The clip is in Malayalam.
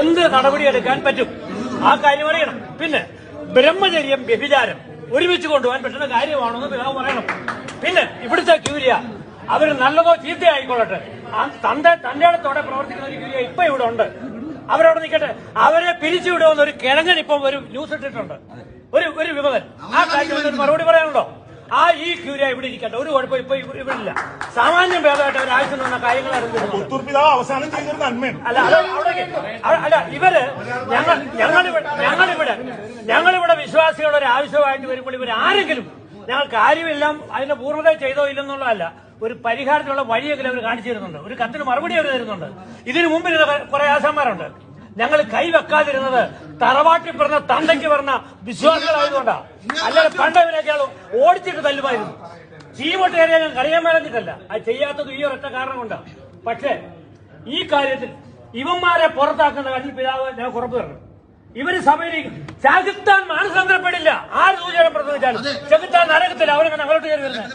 എന്ത് നടപടിയെടുക്കാൻ പറ്റും ആ കാര്യം അറിയണം. പിന്നെ ബ്രഹ്മചര്യം വ്യഭിചാരം ഒരുമിച്ച് കൊണ്ടുപോകാൻ പറ്റുന്ന കാര്യമാണെന്ന് പിതാവ് പറയണം. പിന്നെ ഇവിടുത്തെ ക്യൂരിയ അവര് നല്ലതോ ചീത്തയോ ആയിക്കൊള്ളട്ടെ, തന്റെ ഇടത്തോടെ പ്രവർത്തിക്കുന്ന ഒരു ക്യൂരിയ ഇപ്പൊ ഇവിടെ ഉണ്ട്. അവരവിടെ നിൽക്കട്ടെ. അവരെ പിരിച്ചുവിടുമെന്ന് ഒരു കിഴങ്ങൻ ഇപ്പം ഒരു ന്യൂസ് ഇട്ടിട്ടുണ്ട്, ഒരു വിമതൻ. ആ കാര്യം മറുപടി പറയാനുണ്ടോ? ഈ ക്യൂരിയ ഇവിടെ ഇരിക്കട്ടെ, ഒരു കുഴപ്പം ഇപ്പൊ ഇവിടെ ഇല്ല. സാമാന്യം ഭേദമായിട്ട് അവർ ആവശ്യം വന്ന കാര്യങ്ങൾ അല്ല ഇവര് ഞങ്ങളിവിടെ വിശ്വാസികളുടെ ഒരു ആവശ്യമായിട്ട് വരുമ്പോൾ ഇവർ ആരെങ്കിലും ഞങ്ങൾ കാര്യമെല്ലാം അതിന്റെ പൂർണ്ണത ചെയ്തോ ഇല്ലെന്നുള്ളതല്ല, ഒരു പരിഹാരത്തിലുള്ള വഴിയെങ്കിലും അവർ കാണിച്ചു തരുന്നുണ്ട്. ഒരു കത്തിന് മറുപടി അവർ തരുന്നുണ്ട്. ഇതിനു മുമ്പിൽ കുറെ ആശാന്മാരുണ്ട്. ഞങ്ങൾ കൈവെക്കാതിരുന്നത് തറവാട്ടി പറഞ്ഞ തന്തയ്ക്ക് പറഞ്ഞ വിശ്വാസികളായതുകൊണ്ടാണ്. അല്ലാതെ പണ്ടവനൊക്കെയാണ് ഓടിച്ചിട്ട് തല്ലുമായിരുന്നു. ചീമോട്ട് കയറിയാൽ ഞാൻ കറിയാൻ മേലഞ്ഞിട്ടല്ല, അത് ചെയ്യാത്തത് ഈ ഒരൊറ്റ കാരണം കൊണ്ടാണ്. പക്ഷേ ഈ കാര്യത്തിൽ ഇവന്മാരെ പുറത്താക്കുന്ന കാര്യം പിതാവ് ഞാൻ ഉറപ്പ് തരണം. ഇവര് സഭയിൽ ചെകുത്താൻ മാനസാന്തരപ്പെടില്ല. ആര് സൂചന പ്രസംഗിച്ചാലും ചെകുത്താൻ നരകത്തില്ല. അവരങ്ങനെ അങ്ങോട്ട് കയറി വരുന്നത്.